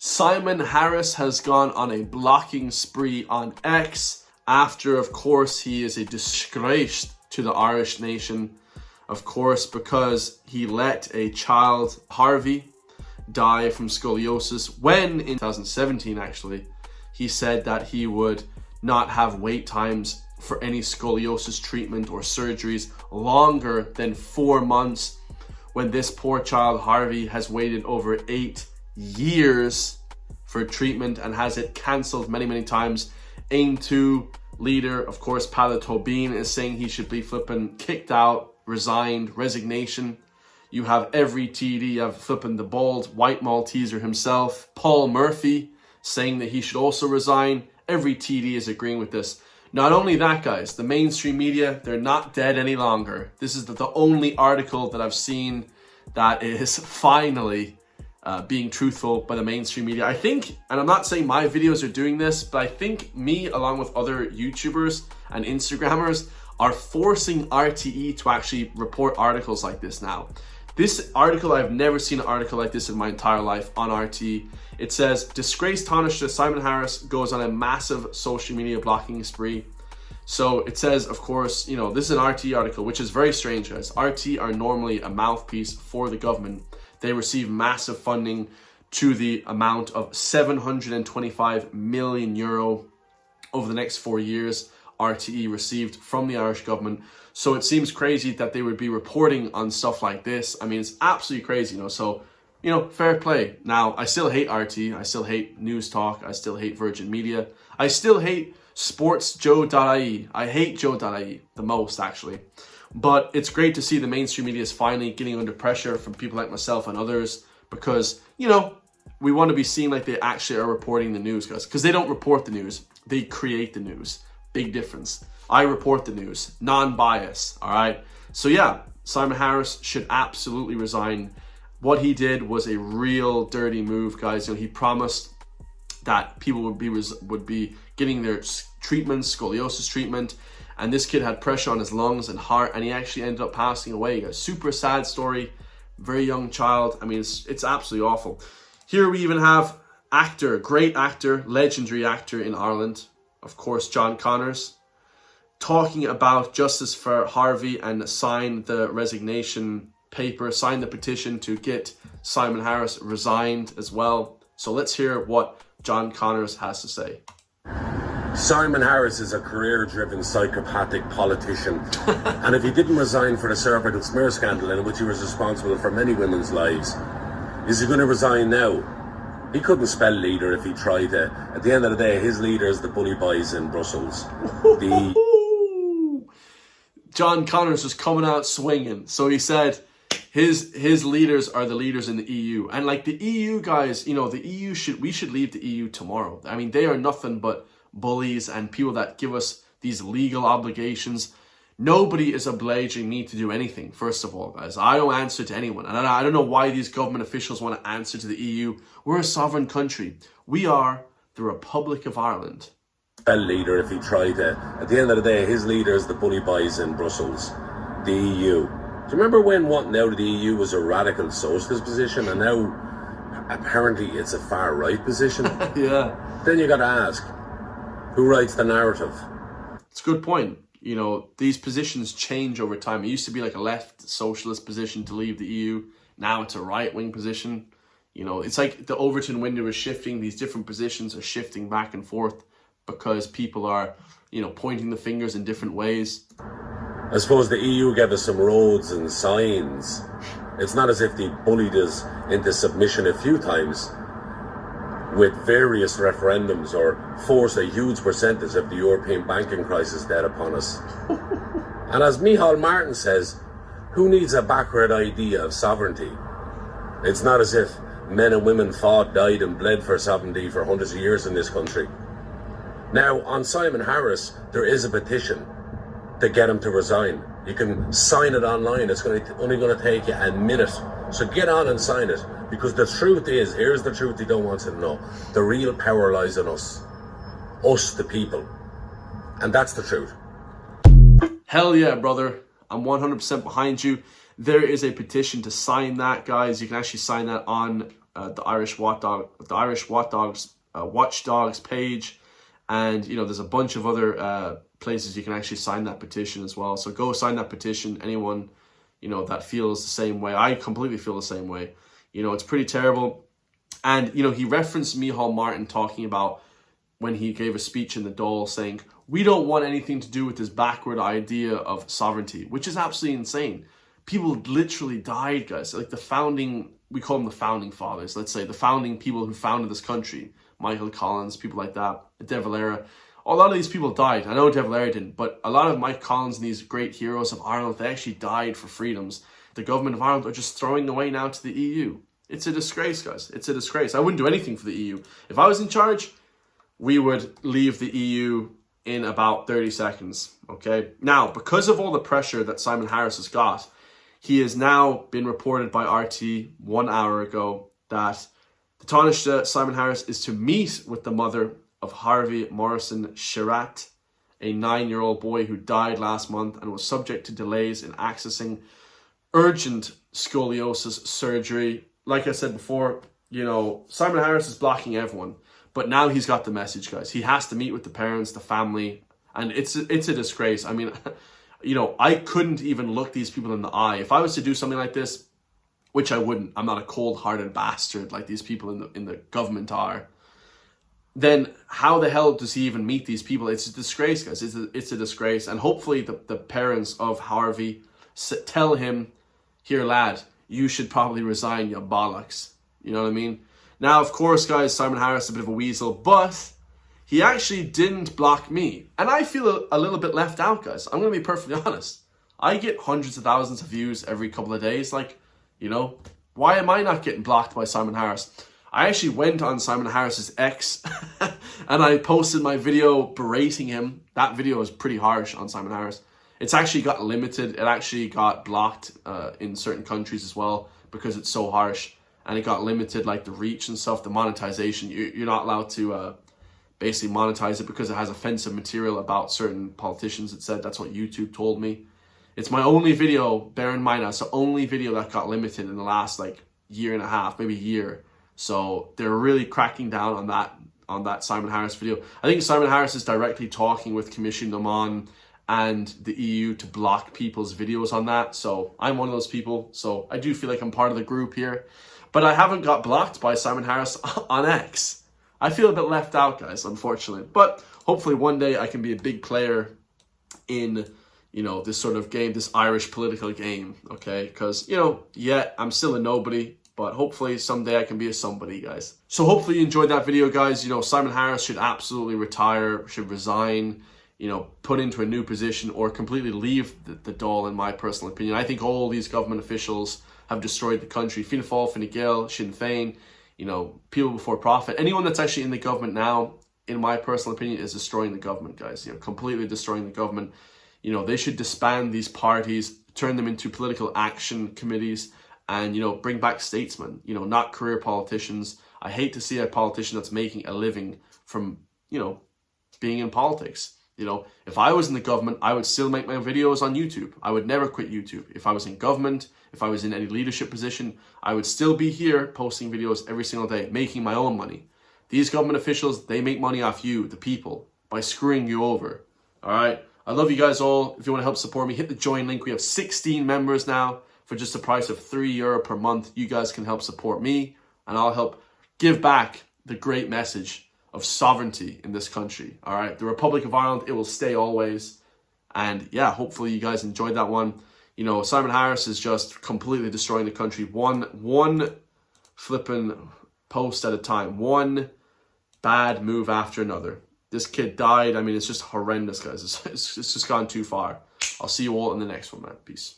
Simon Harris has gone on a blocking spree on X after, of course, he is a disgrace to the Irish nation. Of course, because he let a child, Harvey, die from scoliosis when in 2017, actually, he said that he would not have wait times for any scoliosis treatment or surgeries longer than 4 months, when this poor child, Harvey, has waited over 8 years for treatment and has it cancelled many times. AIM2 leader, of course, Paolo Tobin, is saying he should be flipping kicked out, resigned, resignation. You have every TD, you have flipping the bald white Malteser himself, Paul Murphy, saying that he should also resign. Every TD is agreeing with this. Not only that, guys, the mainstream media, they're not dead any longer. This is the only article that I've seen that is finally being truthful by the mainstream media. I think, and I'm not saying my videos are doing this, but I think me, along with other YouTubers and Instagrammers, are forcing RTE to actually report articles like this now. This article, I've never seen an article like this in my entire life on RTE. It says, disgraced Taoiseach Simon Harris goes on a massive social media blocking spree. So it says, of course, you know, this is an RTE article, which is very strange, guys. RTE are normally a mouthpiece for the government. They receive massive funding to the amount of 725 million euro over the next 4 years. RTE received from the Irish government. So it seems crazy that they would be reporting on stuff like this. I mean, it's absolutely crazy, you know. So, you know, fair play. Now, I still hate RTE. I still hate News Talk. I still hate Virgin Media. I still hate sportsjoe.ie. I hate joe.ie the most, actually. But it's great to see the mainstream media is finally getting under pressure from people like myself and others, because, you know, we want to be seen like they actually are reporting the news, guys. Because they don't report the news. They create the news. Big difference. I report the news. Non-bias, all right? So yeah, Simon Harris should absolutely resign. What he did was a real dirty move, guys. You know, he promised that people would be getting their treatment, scoliosis treatment, and this kid had pressure on his lungs and heart, and he actually ended up passing away. A super sad story, very young child. I mean, it's absolutely awful. Here we even have actor, great actor, legendary actor in Ireland, of course, John Connors, talking about justice for Harvey and sign the resignation paper, sign the petition to get Simon Harris resigned as well. So let's hear what John Connors has to say. Simon Harris is a career-driven psychopathic politician. And if he didn't resign for the cervical smear scandal, in which he was responsible for many women's lives, is he going to resign now? He couldn't spell leader if he tried to. At the end of the day, his leader is the bully boys in Brussels. John Connors was coming out swinging. So he said his leaders are the leaders in the EU. And like the EU guys, you know, the EU we should leave the EU tomorrow. I mean, they are nothing but bullies and people that give us these legal obligations. Nobody is obliging me to do anything, first of all, guys. I don't answer to anyone. And I don't know why these government officials want to answer to the EU. We're a sovereign country. We are the Republic of Ireland. Leader if he tried to. At the end of the day, his leader is the bully boys in Brussels, the EU. Do you remember when wanting out of the EU was a radical socialist position, and now apparently it's a far right position? Yeah. Then you got to ask, who writes the narrative? It's a good point. You know, these positions change over time. It used to be like a left socialist position to leave the EU. Now it's a right-wing position. You know, it's like the Overton window is shifting. These different positions are shifting back and forth because people are, you know, pointing the fingers in different ways. I suppose the EU gave us some roads and signs. It's not as if they bullied us into submission a few times with various referendums, or forced a huge percentage of the European banking crisis debt upon us. And as Micheál Martin says, who needs a backward idea of sovereignty? It's not as if men and women fought, died and bled for sovereignty for hundreds of years in this country. Now, on Simon Harris, there is a petition to get him to resign. You can sign it online. It's only going to take you a minute. So get on and sign it. Because the truth is, here's the truth you don't want to know. The real power lies in us. Us, the people. And that's the truth. Hell yeah, brother. I'm 100% behind you. There is a petition to sign that, guys. You can actually sign that on the Irish Watchdogs page, and there's a bunch of other places you can actually sign that petition as well. So go sign that petition. Anyone that feels the same way. I completely feel the same way. It's pretty terrible. And he referenced Micheál Martin talking about when he gave a speech in the Dáil saying, we don't want anything to do with this backward idea of sovereignty, which is absolutely insane. People literally died, guys. Like we call them the founding fathers, let's say, the founding people who founded this country. Michael Collins, people like that, De Valera. A lot of these people died. I know De Valera didn't, but a lot of Mike Collins and these great heroes of Ireland, they actually died for freedoms. The government of Ireland are just throwing away now to the EU. It's a disgrace, guys. It's a disgrace. I wouldn't do anything for the EU. If I was in charge, we would leave the EU in about 30 seconds, okay? Now, because of all the pressure that Simon Harris has got, he has now been reported by RT 1 hour ago that the Taoiseach Simon Harris is to meet with the mother of Harvey Morrison Sherratt, a 9-year-old boy who died last month and was subject to delays in accessing urgent scoliosis surgery. Like I said before, Simon Harris is blocking everyone, but now he's got the message, guys. He has to meet with the parents, the family, and it's a disgrace. I mean, I couldn't even look these people in the eye. If I was to do something like this, which I wouldn't, I'm not a cold-hearted bastard like these people in the government are, then how the hell does he even meet these people? It's a disgrace, guys. It's a disgrace. And hopefully the parents of Harvey tell him, here, lad, you should probably resign, you bollocks. You know what I mean? Now, of course, guys, Simon Harris is a bit of a weasel, but he actually didn't block me. And I feel a little bit left out, guys. I'm going to be perfectly honest. I get hundreds of thousands of views every couple of days. Like, why am I not getting blocked by Simon Harris? I actually went on Simon Harris's X and I posted my video berating him. That video is pretty harsh on Simon Harris. It's actually got limited. It actually got blocked in certain countries as well because it's so harsh. And it got limited, like the reach and stuff, the monetization. You're not allowed to basically monetize it because it has offensive material about certain politicians, it said. That's what YouTube told me. It's my only video, bear in mind, that's the only video that got limited in the last year and a half, maybe a year. So they're really cracking down on that Simon Harris video. I think Simon Harris is directly talking with Commission Oman and the EU to block people's videos on that. So I'm one of those people. So I do feel like I'm part of the group here. But I haven't got blocked by Simon Harris on X. I feel a bit left out, guys, unfortunately. But hopefully one day I can be a big player in this sort of game, this Irish political game, okay? Because, I'm still a nobody, but hopefully someday I can be a somebody, guys. So hopefully you enjoyed that video, guys. Simon Harris should absolutely retire, should resign, put into a new position or completely leave the Dáil, in my personal opinion. I think all these government officials have destroyed the country. Fianna Fáil, Fine Gael, Sinn Féin, people before profit. Anyone that's actually in the government now, in my personal opinion, is destroying the government, guys. Completely destroying the government. They should disband these parties, turn them into political action committees, and, bring back statesmen, not career politicians. I hate to see a politician that's making a living from, being in politics. If I was in the government, I would still make my videos on YouTube. I would never quit YouTube. If I was in government, if I was in any leadership position, I would still be here posting videos every single day, making my own money. These government officials, they make money off you, the people, by screwing you over. All right? I love you guys all. If you want to help support me, hit the join link. We have 16 members now for just the price of €3 per month. You guys can help support me, and I'll help give back the great message of sovereignty in this country. All right, the Republic of Ireland, it will stay always. And yeah, hopefully you guys enjoyed that one. Simon Harris is just completely destroying the country. One flipping post at a time. One bad move after another. This kid died. I mean, it's just horrendous, guys. It's just gone too far. I'll see you all in the next one, man. Peace.